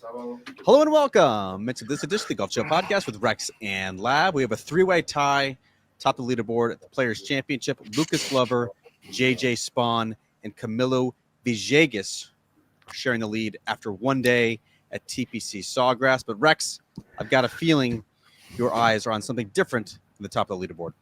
Hello and welcome to this edition of the Golf Show podcast with Rex and Lab. We have a three-way tie, top of the leaderboard at the Players' Championship. Lucas Glover, JJ Spaun, and Camilo Villegas sharing the lead after one day at TPC Sawgrass. But Rex, I've got a feeling your eyes are on something different than the top of the leaderboard.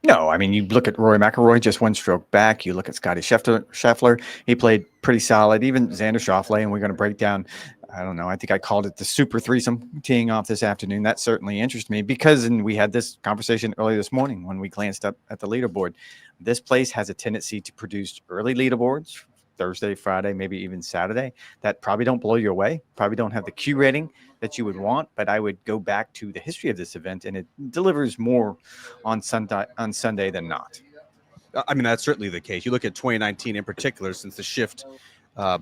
No, I mean, you look at Rory McIlroy, just one stroke back. You look at Scottie Scheffler. He played pretty solid. Even Xander Schauffele, and we're going to break down, I don't know, I think I called it the super threesome teeing off this afternoon. That certainly interests me because, and we had this conversation early this morning when we glanced up at the leaderboard, this place has a tendency to produce early leaderboards, Thursday, Friday, maybe even Saturday, that probably don't blow you away, probably don't have the Q rating that you would want, but I would go back to the history of this event, and it delivers more on Sunday than not. I mean, that's certainly the case. You look at 2019 in particular, since the shift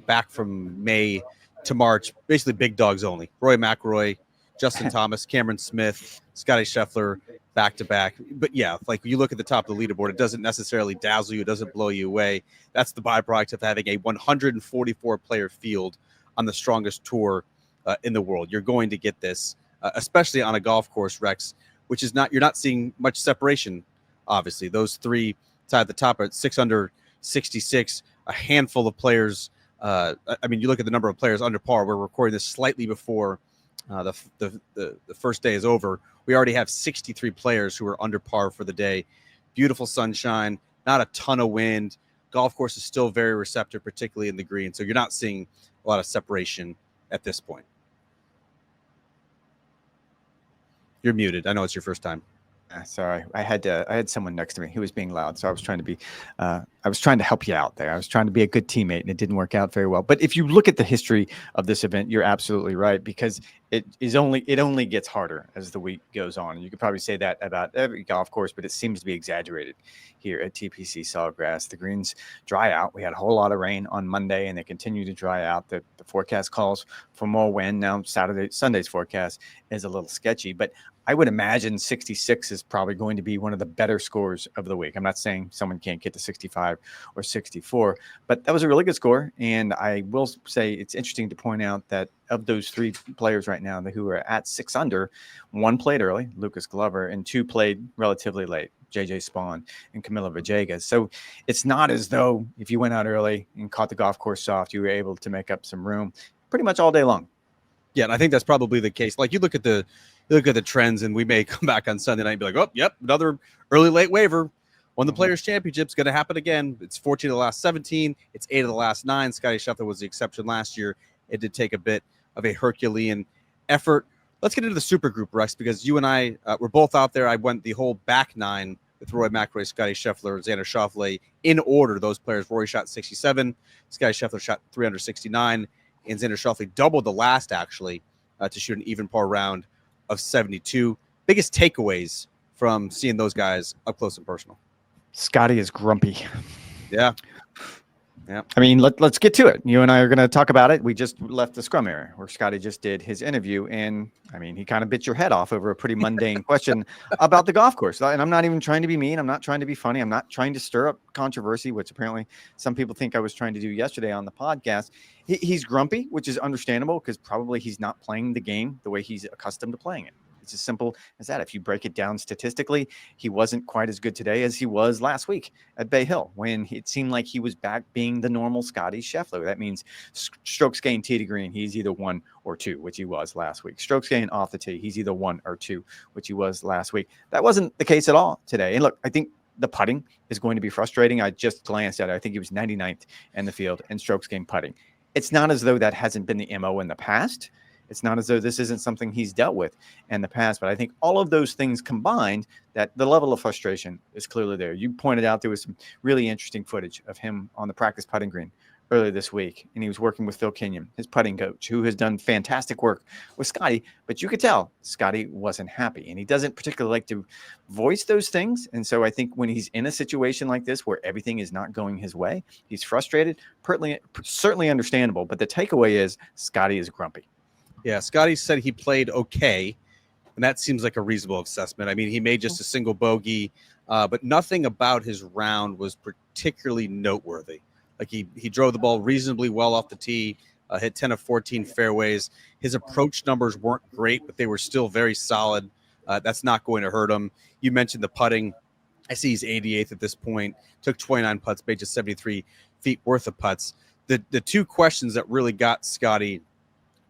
back from May to March, basically big dogs only. Rory McIlroy, Justin Thomas, Cameron Smith, Scottie Scheffler, back-to-back. But yeah, like you look at the top of the leaderboard, it doesn't necessarily dazzle you, it doesn't blow you away. That's the byproduct of having a 144-player field on the strongest tour in the world. You're going to get this, especially on a golf course, Rex, which is not, you're not seeing much separation, obviously. Those three tied at the top are at 6 under 66, a handful of players. I mean, you look at the number of players under par. We're recording this slightly before the first day is over. We already have 63 players who are under par for the day. Beautiful sunshine, not a ton of wind. Golf course is still very receptive, particularly in the green. So you're not seeing a lot of separation at this point. You're muted. I know it's your first time. Sorry, I had someone next to me who was being loud, so I was trying to help you out there. I was trying to be a good teammate, and it didn't work out very well. But if you look at the history of this event, you're absolutely right, because it only gets harder as the week goes on. And you could probably say that about every golf course, but it seems to be exaggerated here at TPC Sawgrass. The greens dry out. We had a whole lot of rain on Monday, and they continue to dry out. The forecast calls for more wind. Now Sunday's forecast is a little sketchy, but I would imagine 66 is probably going to be one of the better scores of the week. I'm not saying someone can't get to 65 or 64, but that was a really good score. And I will say it's interesting to point out that of those three players right now who are at 6 under, one played early, Lucas Glover, and two played relatively late, JJ Spaun and Camilo Villegas. So it's not as though if you went out early and caught the golf course soft, you were able to make up some room pretty much all day long. Yeah, and I think that's probably the case. Like you look at the trends, and we may come back on Sunday night and be like, oh, yep, another early late waiver. Won the Players' Championship is going to happen again. It's 14 of the last 17. It's 8 of the last 9. Scottie Scheffler was the exception last year. It did take a bit of a Herculean effort. Let's get into the super group, Rex, because you and I were both out there. I went the whole back 9 with Rory McIlroy, Scottie Scheffler, Xander Schauffele in order. Those players, Rory shot 67, Scottie Scheffler shot 369, and Xander Schauffele doubled the last, actually, to shoot an even par round of 72. Biggest takeaways from seeing those guys up close and personal? Scottie is grumpy. Yeah. I mean, let's get to it. You and I are going to talk about it. We just left the scrum area where Scottie just did his interview, and I mean, he kind of bit your head off over a pretty mundane question about the golf course. And I'm not even trying to be mean. I'm not trying to be funny. I'm not trying to stir up controversy, which apparently some people think I was trying to do yesterday on the podcast. He's grumpy, which is understandable because probably he's not playing the game the way he's accustomed to playing it. It's as simple as that. If you break it down statistically, he wasn't quite as good today as he was last week at Bay Hill when it seemed like he was back being the normal Scottie Scheffler. That means strokes gained tee to green, he's either 1 or 2, which he was last week. Strokes gained off the tee, he's either 1 or 2, which he was last week. That wasn't the case at all today. And look, I think the putting is going to be frustrating. I just glanced at it. I think he was 99th in the field in strokes gained putting. It's not as though that hasn't been the MO in the past. It's not as though this isn't something he's dealt with in the past, but I think all of those things combined, that the level of frustration is clearly there. You pointed out there was some really interesting footage of him on the practice putting green earlier this week, and he was working with Phil Kenyon, his putting coach, who has done fantastic work with Scottie, but you could tell Scottie wasn't happy, and he doesn't particularly like to voice those things. And so I think when he's in a situation like this where everything is not going his way, he's frustrated, certainly understandable, but the takeaway is Scottie is grumpy. Yeah, Scottie said he played okay, and that seems like a reasonable assessment. I mean, he made just a single bogey, but nothing about his round was particularly noteworthy. Like he drove the ball reasonably well off the tee, hit 10 of 14 fairways. His approach numbers weren't great, but they were still very solid. That's not going to hurt him. You mentioned the putting. I see he's 88th at this point. Took 29 putts, made just 73 feet worth of putts. The two questions that really got Scottie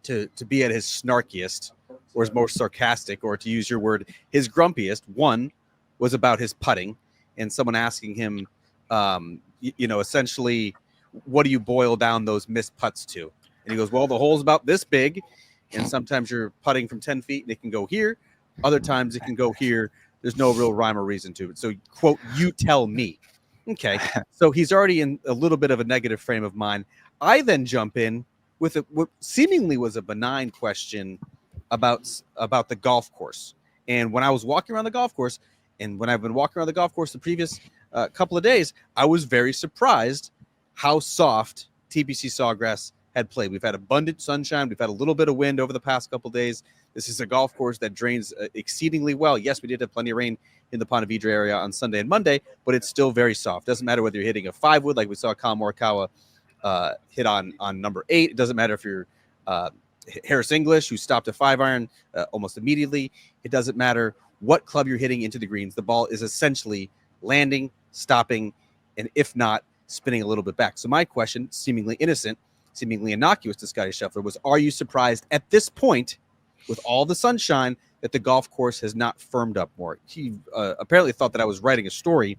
to be at his snarkiest, or his most sarcastic, or to use your word, his grumpiest, one was about his putting, and someone asking him, essentially, what do you boil down those missed putts to? And he goes, well, the hole's about this big, and sometimes you're putting from 10 feet and it can go here. Other times it can go here. There's no real rhyme or reason to it. So, quote, you tell me. Okay. So he's already in a little bit of a negative frame of mind. I then jump in with what seemingly was a benign question about the golf course. And when I was walking around the golf course, and when I've been walking around the golf course the previous couple of days, I was very surprised how soft TPC Sawgrass had played. We've had abundant sunshine. We've had a little bit of wind over the past couple of days. This is a golf course that drains exceedingly well. Yes, we did have plenty of rain in the Ponte Vedra area on Sunday and Monday, but it's still very soft. Doesn't matter whether you're hitting a 5-wood like we saw Colin Morikawa hit on number 8. It doesn't matter if you're Harris English, who stopped a 5-iron almost immediately. It doesn't matter what club you're hitting into the greens. The ball is essentially landing, stopping, and if not, spinning a little bit back. So my question, seemingly innocent, seemingly innocuous to Scottie Scheffler, was, are you surprised at this point, with all the sunshine, that the golf course has not firmed up more? He apparently thought that I was writing a story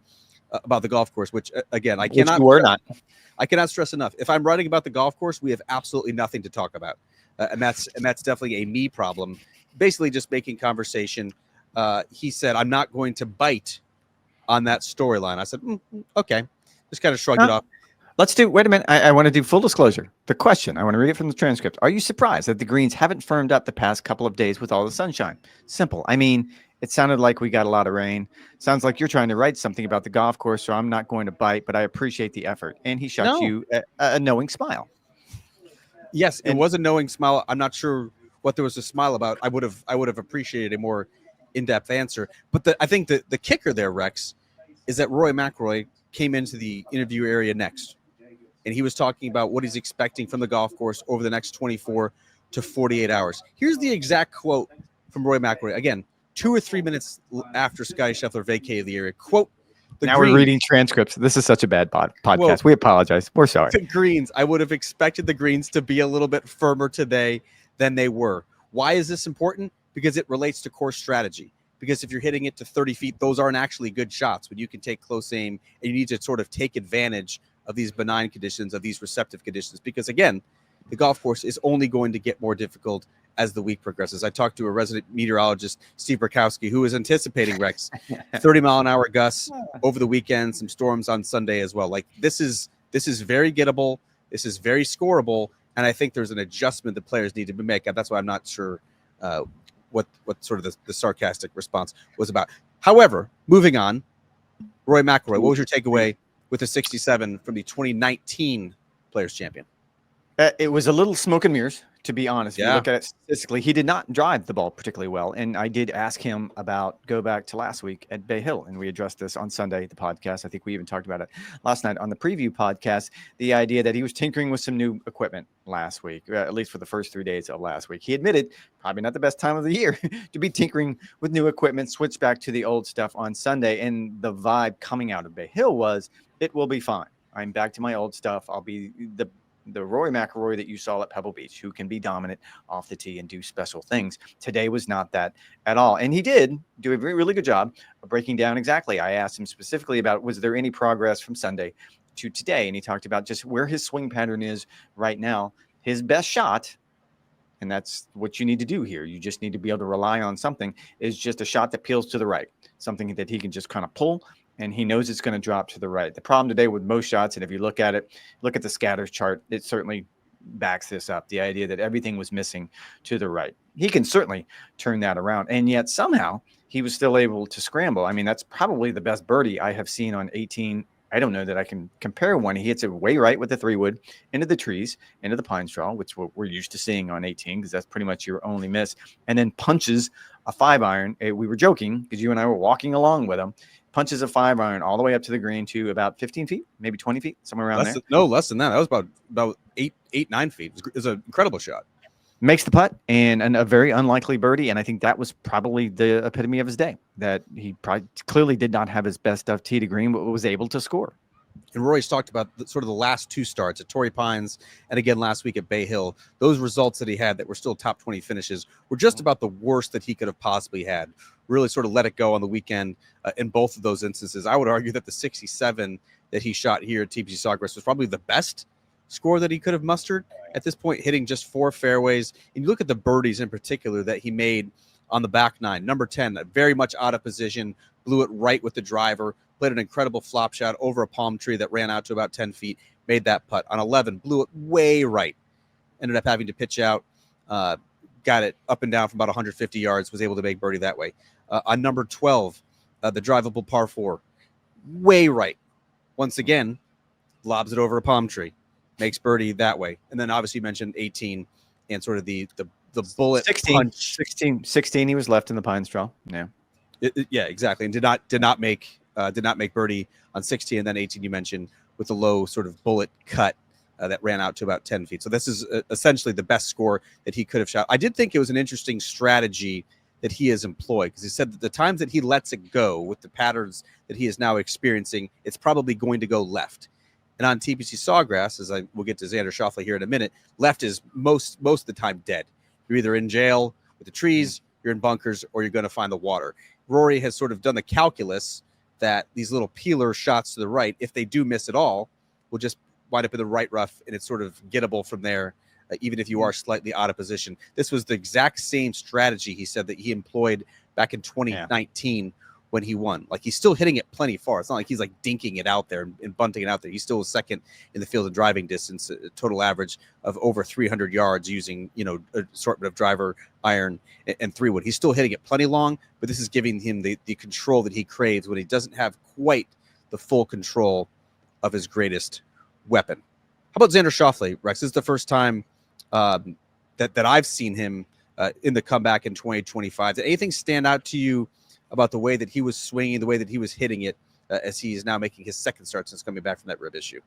about the golf course, which, again, I cannot stress enough. If I'm writing about the golf course, we have absolutely nothing to talk about. And that's definitely a me problem. Basically just making conversation. He said, I'm not going to bite on that storyline. I said, okay. Just kind of shrugged it off. Wait a minute. I want to do full disclosure. The question, I want to read it from the transcript. Are you surprised that the greens haven't firmed up the past couple of days with all the sunshine? Simple. I mean, it sounded like we got a lot of rain. Sounds like you're trying to write something about the golf course, so I'm not going to bite, but I appreciate the effort. And he shot you a knowing smile. Yes, it was a knowing smile. I'm not sure what there was a smile about. I would have appreciated a more in-depth answer. But I think the kicker there, Rex, is that Rory McIlroy came into the interview area next, and he was talking about what he's expecting from the golf course over the next 24 to 48 hours. Here's the exact quote from Rory McIlroy. Again, 2 or 3 minutes after Scottie Scheffler vacated the area. Quote, now we're reading transcripts. This is such a bad podcast. Quote, we apologize. We're sorry. The greens, I would have expected the greens to be a little bit firmer today than they were. Why is this important? Because it relates to course strategy. Because if you're hitting it to 30 feet, those aren't actually good shots when you can take close aim, and you need to sort of take advantage of these benign conditions, of these receptive conditions. Because again, the golf course is only going to get more difficult as the week progresses. I talked to a resident meteorologist, Steve Burkowski, who is anticipating, Rex, 30-mile-an-hour gusts over the weekend, some storms on Sunday as well. Like this is very gettable. This is very scoreable, and I think there's an adjustment that players need to make. That's why I'm not sure what sort of the sarcastic response was about. However, moving on, Rory McIlroy, what was your takeaway with the 67 from the 2019 Players Champion? It was a little smoke and mirrors, to be honest. If you look at it statistically, he did not drive the ball particularly well. And I did ask him go back to last week at Bay Hill, and we addressed this on Sunday, the podcast. I think we even talked about it last night on the preview podcast, the idea that he was tinkering with some new equipment last week, at least for the first 3 days of last week. He admitted probably not the best time of the year to be tinkering with new equipment, switch back to the old stuff on Sunday. And the vibe coming out of Bay Hill was, it will be fine. I'm back to my old stuff. I'll be the Rory McIlroy that you saw at Pebble Beach, who can be dominant off the tee and do special things. Today was not that at all. And he did do a really good job of breaking down exactly. I asked him specifically about, was there any progress from Sunday to today? And he talked about just where his swing pattern is right now. His best shot, and that's what you need to do here, you just need to be able to rely on something, is just a shot that peels to the right, something that he can just kind of pull, and he knows it's going to drop to the right. The problem today with most shots, and if you look at the scatters chart, it certainly backs this up, the idea that everything was missing to the right. He can certainly turn that around, and yet somehow he was still able to scramble. I mean, that's probably the best birdie I have seen on 18. I don't know that I can compare one. He hits it way right with the 3-wood into the trees, into the pine straw, which we're used to seeing on 18 because that's pretty much your only miss, and then punches a 5-iron. We were joking because you and I were walking along with him, punches a 5-iron all the way up to the green to about 15 feet, maybe 20 feet, somewhere around there. Less than that. That was about 9 feet. It was an incredible shot. Makes the putt and a very unlikely birdie. And I think that was probably the epitome of his day, that he probably clearly did not have his best of tee to green, but was able to score. And Rory's talked about sort of the last 2 starts at Torrey Pines and again last week at Bay Hill. Those results that he had that were still top 20 finishes were just about the worst that he could have possibly had. Really sort of let it go on the weekend in both of those instances. I would argue that the 67 that he shot here at TPC Sawgrass was probably the best score that he could have mustered at this point, hitting just 4 fairways. And you look at the birdies in particular that he made on the back 9. Number 10, very much out of position, blew it right with the driver, played an incredible flop shot over a palm tree that ran out to about 10 feet, made that putt. On 11, blew it way right, ended up having to pitch out, got it up and down from about 150 yards, was able to make birdie that way. On number 12, the drivable par 4, way right. Once again, lobs it over a palm tree, makes birdie that way. And then obviously you mentioned 18 and sort of the bullet punch. 16 he was left in the pine straw. Yeah. Yeah, exactly. And did not make birdie on 16, and then 18 you mentioned with the low sort of bullet cut that ran out to about 10 feet. So this is essentially the best score that he could have shot. I did think it was an interesting strategy that he has employed, because he said that the times that he lets it go with the patterns that he is now experiencing, it's probably going to go left. And on TPC Sawgrass, as we'll get to Xander Schauffele here in a minute, left is most of the time dead. You're either in jail with the trees, you're in bunkers, or you're going to find the water. Rory has sort of done the calculus that these little peeler shots to the right, if they do miss at all, will just wind up in the right rough, and it's sort of gettable from there, even if you are slightly out of position. This was the exact same strategy, he said, that he employed back in 2019 when he won. Like, he's still hitting it plenty far. It's not like he's like dinking it out there and bunting it out there. He's still second in the field in driving distance, a total average of over 300 yards using, an assortment of driver, iron, and 3-wood. He's still hitting it plenty long, but this is giving him the control that he craves when he doesn't have quite the full control of his greatest weapon. How about Xander Schauffele, Rex? This is the first time that I've seen him in the comeback in 2025. Did anything stand out to you about the way that he was swinging, the way that he was hitting it, as he is now making his second start since coming back from that rib issue?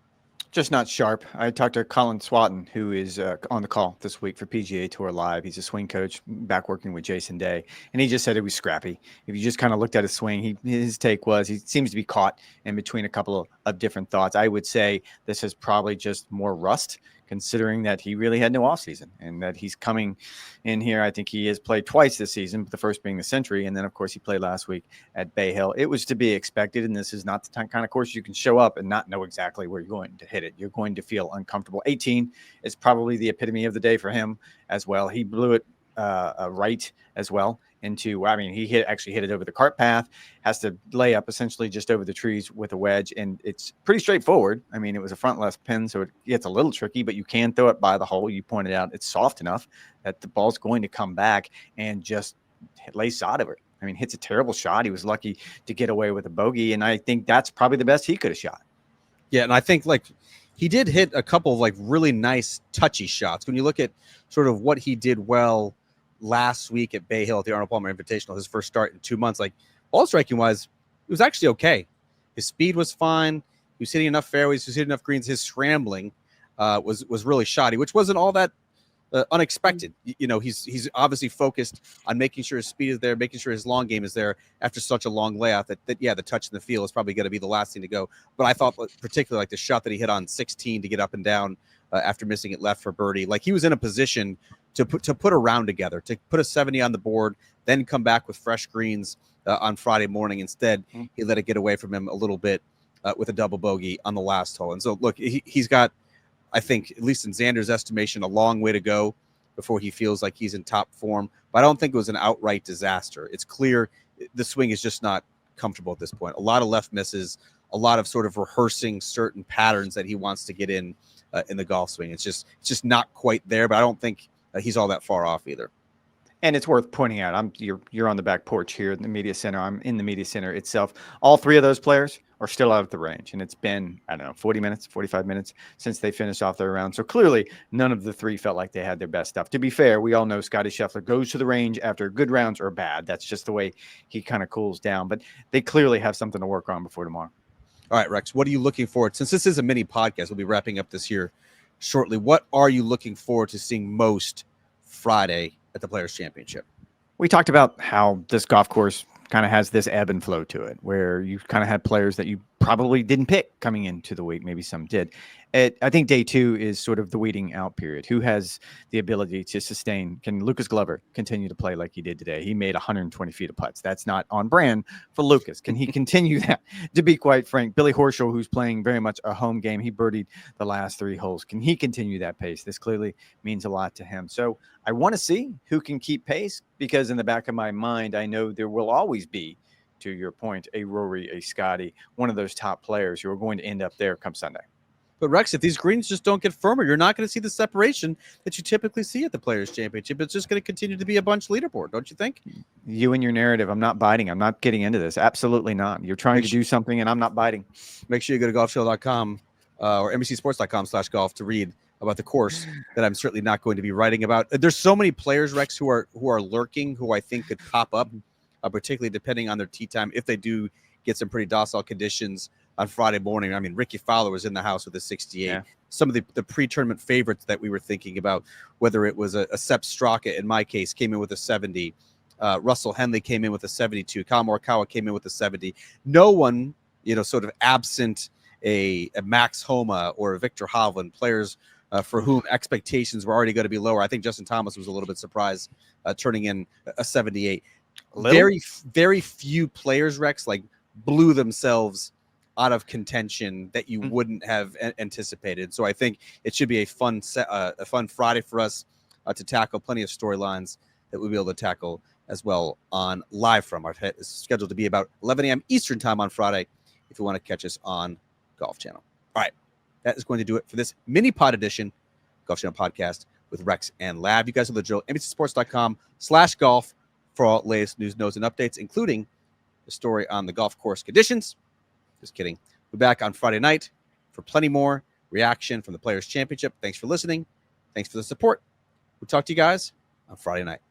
Just not sharp. I talked to Colin Swatton, who is on the call this week for PGA Tour Live. He's a swing coach back working with Jason Day, and he just said it was scrappy. If you just kind of looked at his swing, his take was he seems to be caught in between a couple of different thoughts. I would say this is probably just more rust, considering that he really had no offseason and that he's coming in here. I think he has played twice this season, the first being the Century, and then, of course, he played last week at Bay Hill. It was to be expected, and this is not the kind of course you can show up and not know exactly where you're going to hit it. You're going to feel uncomfortable. 18 is probably the epitome of the day for him as well. He blew it right as well into, he actually hit it over the cart path, has to lay up essentially just over the trees with a wedge, and it's pretty straightforward. It was a front left pin, so it gets a little tricky, but you can throw it by the hole. You pointed out it's soft enough that the ball's going to come back and just lay sod over it. Hits a terrible shot. He was lucky to get away with a bogey, and I think that's probably the best he could have shot. Yeah, and I think he did hit a couple of really nice touchy shots. When you look at sort of what he did well last week at Bay Hill at the Arnold Palmer Invitational, his first start in 2 months, ball striking wise, it was actually okay. His speed was fine. He was hitting enough fairways. He was hitting enough greens. His scrambling was really shoddy, which wasn't all that unexpected. He's obviously focused on making sure his speed is there, making sure his long game is there after such a long layoff that the touch in the field is probably going to be the last thing to go. But I thought particularly the shot that he hit on 16 to get up and down after missing it left for birdie, he was in a position to put a round together, to put a 70 on the board, then come back with fresh greens on Friday morning. Instead, he let it get away from him a little bit with a double bogey on the last hole. And so, look, he's got, I think, at least in Xander's estimation, a long way to go before he feels like he's in top form. But I don't think it was an outright disaster. It's clear the swing is just not comfortable at this point. A lot of left misses, a lot of sort of rehearsing certain patterns that he wants to get in the golf swing. It's just not quite there, but I don't think he's all that far off either. And it's worth pointing out, you're on the back porch here in the media center. I'm in the media center itself. All three of those players are still out at the range. And it's been, I don't know, 40 minutes, 45 minutes since they finished off their round. So clearly none of the three felt like they had their best stuff. To be fair, we all know Scottie Scheffler goes to the range after good rounds or bad. That's just the way he kind of cools down. But they clearly have something to work on before tomorrow. All right, Rex, what are you looking forward? Since this is a mini podcast, we'll be wrapping up this year shortly. What are you looking forward to seeing most Friday at the Players' Championship? We talked about how this golf course kind of has this ebb and flow to it, where you kind of had players that you probably didn't pick coming into the week. Maybe some did. I think day two is sort of the weeding out period. Who has the ability to sustain? Can Lucas Glover continue to play like he did today? He made 120 feet of putts. That's not on brand for Lucas. Can he continue that? To be quite frank, Billy Horschel, who's playing very much a home game, he birdied the last 3 holes. Can he continue that pace? This clearly means a lot to him. So I want to see who can keep pace, because in the back of my mind, I know there will always be, to your point, a Rory, a Scottie, one of those top players who are going to end up there come Sunday. But Rex, if these greens just don't get firmer, you're not going to see the separation that you typically see at the Players' Championship. It's just going to continue to be a bunch leaderboard, don't you think? You and your narrative. I'm not biting. I'm not getting into this. Absolutely not. You're trying to do something, and I'm not biting. Make sure you go to golfshow.com or NBCSports.com/golf to read about the course that I'm certainly not going to be writing about. There's so many players, Rex, who are lurking, who I think could pop up, particularly depending on their tee time, if they do get some pretty docile conditions on Friday morning. I mean, Ricky Fowler was in the house with a 68. Yeah. Some of the pre-tournament favorites that we were thinking about, whether it was a Sepp Straka, in my case, came in with a 70. Russell Henley came in with a 72. Kyle Morikawa came in with a 70. No one, sort of absent a Max Homa or a Victor Hovland, players for whom expectations were already going to be lower. I think Justin Thomas was a little bit surprised turning in a 78. Very, very few players, Rex, blew themselves out of contention that you wouldn't have anticipated. So I think it should be a fun Friday for us to tackle. Plenty of storylines that we'll be able to tackle as well on Live From. Our hit is scheduled to be about 11 a.m. Eastern time on Friday if you want to catch us on Golf Channel. All right, that is going to do it for this mini pod edition Golf Channel podcast with Rex and Lav. You guys have the drill. NBCSports.com/golf for all latest news, notes, and updates, including the story on the golf course conditions. Just kidding. We'll be back on Friday night for plenty more reaction from the Players' Championship. Thanks for listening. Thanks for the support. We'll talk to you guys on Friday night.